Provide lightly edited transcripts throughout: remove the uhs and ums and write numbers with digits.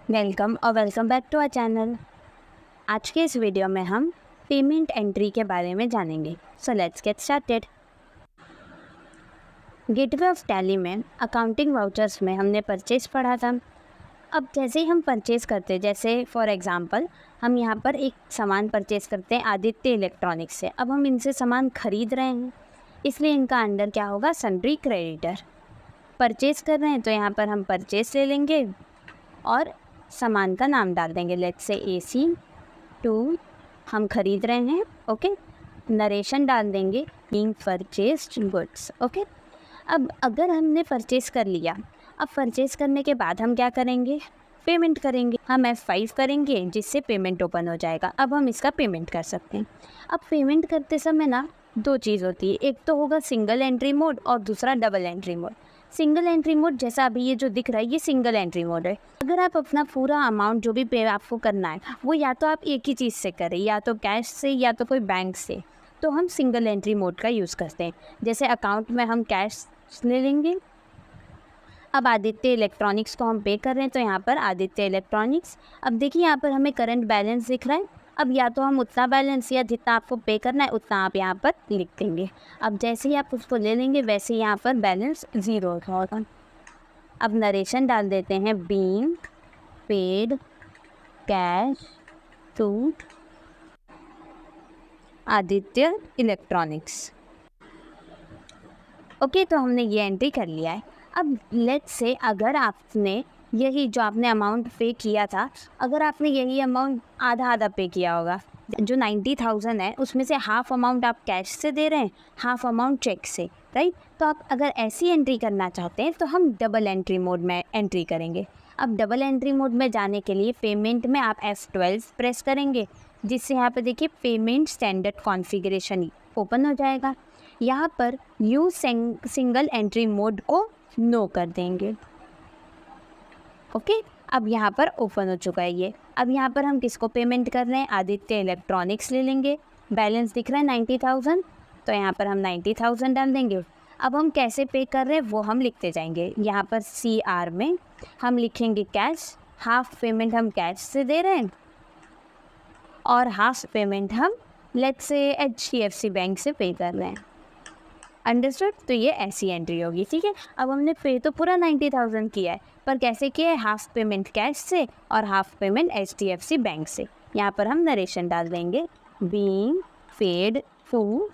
Welcome और welcome back to our channel. आज के इस वीडियो में हम पेमेंट एंट्री के बारे में जानेंगे। So let's get started. Gateway of tally में अकाउंटिंग वाउचर्स में हमने परचेज पढ़ा था। अब जैसे ही हम परचेज करते हैं, जैसे फॉर एग्जांपल हम यहाँ पर एक सामान परचेज करते हैं आदित्य इलेक्ट्रॉनिक्स से। अब हम इनसे सामान खरीद रहे हैं, इसलिए इनका अंडर क्या होगा, सन्ड्री क्रेडिटर। परचेज कर रहे हैं तो यहाँ पर हम परचेज ले लेंगे और सामान का नाम डाल देंगे, लेट्स से AC2 हम खरीद रहे हैं। ओके, नरेशन डाल देंगे बीइंग परचेज्ड गुड्स। ओके, अब अगर हमने परचेज कर लिया, अब परचेज करने के बाद हम क्या करेंगे, पेमेंट करेंगे। हम F5 करेंगे जिससे पेमेंट ओपन हो जाएगा। अब हम इसका पेमेंट कर सकते हैं। अब पेमेंट करते समय ना दो चीज़ होती है, एक तो होगा सिंगल एंट्री मोड और दूसरा double entry mode. Single entry mode जैसा अभी ये जो दिख रहा है, ये सिंगल एंट्री मोड है। अगर आप अपना पूरा अमाउंट जो भी पे आपको करना है वो या तो आप एक ही चीज़ से करें, या तो कैश से या तो कोई बैंक से, तो हम सिंगल एंट्री मोड का यूज़ करते हैं। जैसे अकाउंट में हम कैश ले लेंगे। अब आदित्य इलेक्ट्रॉनिक्स को हम पे कर रहे हैं तो यहाँ पर आदित्य इलेक्ट्रॉनिक्स। अब देखिए यहाँ पर हमें करंट बैलेंस दिख रहा है। अब या तो हम उतना बैलेंस या जितना आपको पे करना है उतना आप यहाँ पर लिख देंगे। अब जैसे ही आप उसको ले लेंगे वैसे ही यहाँ पर बैलेंस 0 होगा। अब नरेशन डाल देते हैं being paid cash to Aditya electronics. Okay, तो हमने ये एंट्री कर लिया है। अब लेट्स से अगर आपने यही जो आपने अमाउंट पे किया था, अगर आपने यही अमाउंट आधा आधा पे किया होगा, जो 90,000 है उसमें से हाफ अमाउंट आप कैश से दे रहे हैं, हाफ अमाउंट चेक से, राइट। तो आप अगर ऐसी एंट्री करना चाहते हैं तो हम डबल एंट्री मोड में एंट्री करेंगे। अब डबल एंट्री मोड में जाने के लिए पेमेंट में आप F12 प्रेस करेंगे, जिससे यहाँ पे देखिए पेमेंट स्टैंडर्ड कॉन्फ़िगरेशन ओपन हो जाएगा। यहाँ पर यूज सिंगल एंट्री मोड को नो कर देंगे। ओके, अब यहाँ पर ओपन हो चुका है ये। अब यहाँ पर हम किसको पेमेंट कर रहे हैं, आदित्य इलेक्ट्रॉनिक्स ले लेंगे। बैलेंस दिख रहा है 90,000, तो यहाँ पर हम 90,000 डाल देंगे। अब हम कैसे पे कर रहे हैं वो हम लिखते जाएंगे। यहाँ पर CR में हम लिखेंगे कैश, हाफ पेमेंट हम कैश से दे रहे हैं और हाफ पेमेंट हम लेट्स से HDFC बैंक से पे कर रहे हैं। अंडरस्टूड। तो ये ऐसी एंट्री होगी, ठीक है। अब हमने पे तो पूरा 90,000 किया है, पर कैसे किया है, हाफ पेमेंट कैश से और हाफ पेमेंट HDFC बैंक से। यहाँ पर हम नरेशन डाल देंगे being paid to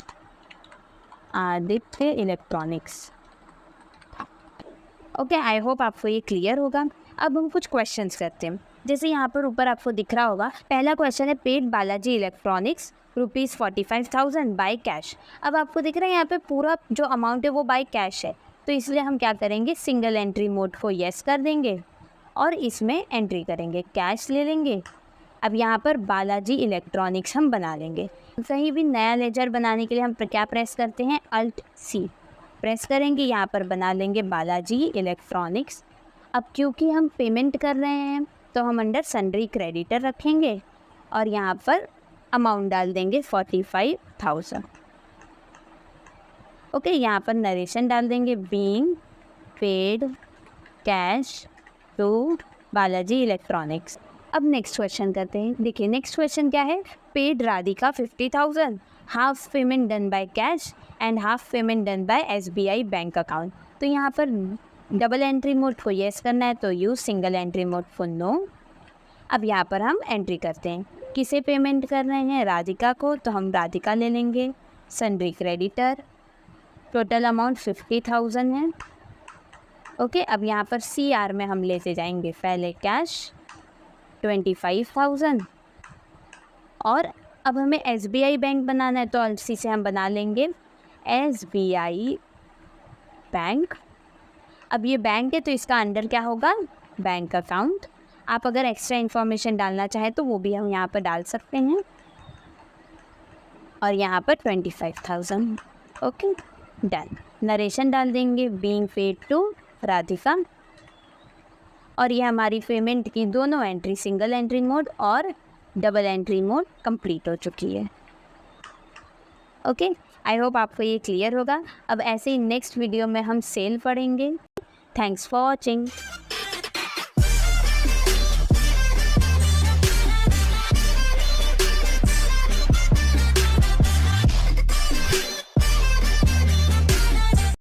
Aditya electronics. Okay, I hope आपको ये क्लियर होगा। अब हम कुछ क्वेश्चंस करते हैं। जैसे यहाँ पर ऊपर आपको दिख रहा होगा, पहला क्वेश्चन है paid Balaji electronics ₹45,000 by cash. अब आपको दिख रहा है यहाँ पे पूरा जो अमाउंट है वो बाय कैश है, तो इसलिए हम क्या करेंगे, सिंगल एंट्री मोड को येस कर देंगे और इसमें एंट्री करेंगे, कैश ले लेंगे। अब यहाँ पर बालाजी इलेक्ट्रॉनिक्स हम बना लेंगे। कहीं भी नया लेजर बनाने के लिए हम क्या प्रेस करते हैं, Alt+C प्रेस करेंगे, यहाँ पर बना लेंगे बालाजी इलेक्ट्रॉनिक्स। अब क्योंकि हम पेमेंट कर रहे हैं तो हम अंडर सन्ड्री क्रेडिटर रखेंगे और यहाँ पर अमाउंट डाल देंगे 45,000। ओके, यहाँ पर नरेशन डाल देंगे being paid cash to Balaji electronics. अब नेक्स्ट क्वेश्चन करते हैं। देखिए नेक्स्ट क्वेश्चन क्या है, paid Radhika 50,000, half payment done by cash and half payment done by SBI bank account. तो यहाँ पर डबल एंट्री मोड को येस करना है तो यूज़, सिंगल एंट्री मोड को नो। अब यहाँ पर हम एंट्री करते हैं, किसे पेमेंट कर रहे हैं, राधिका को, तो हम राधिका ले लेंगे, सन्ड्री क्रेडिटर, टोटल अमाउंट 50,000 है। ओके, अब यहाँ पर CR में हम लेते जाएंगे पहले कैश 25,000 और अब हमें SBI बैंक बनाना है तो Alt+C से हम बना लेंगे SBI बैंक। अब ये बैंक है तो इसका अंडर क्या होगा, बैंक अकाउंट। आप अगर एक्स्ट्रा इन्फॉर्मेशन डालना चाहें तो वो भी हम यहाँ पर डाल सकते हैं और यहाँ पर 25,000। Okay, done. नरेशन डाल देंगे बीइंग पेड टू राधिका और ये हमारी पेमेंट की दोनों एंट्री, सिंगल एंट्री मोड और डबल एंट्री मोड कंप्लीट हो चुकी है। ओके, आई होप आपको ये क्लियर होगा। अब ऐसे ही नेक्स्ट वीडियो में हम सेल पढ़ेंगे। Thanks for watching.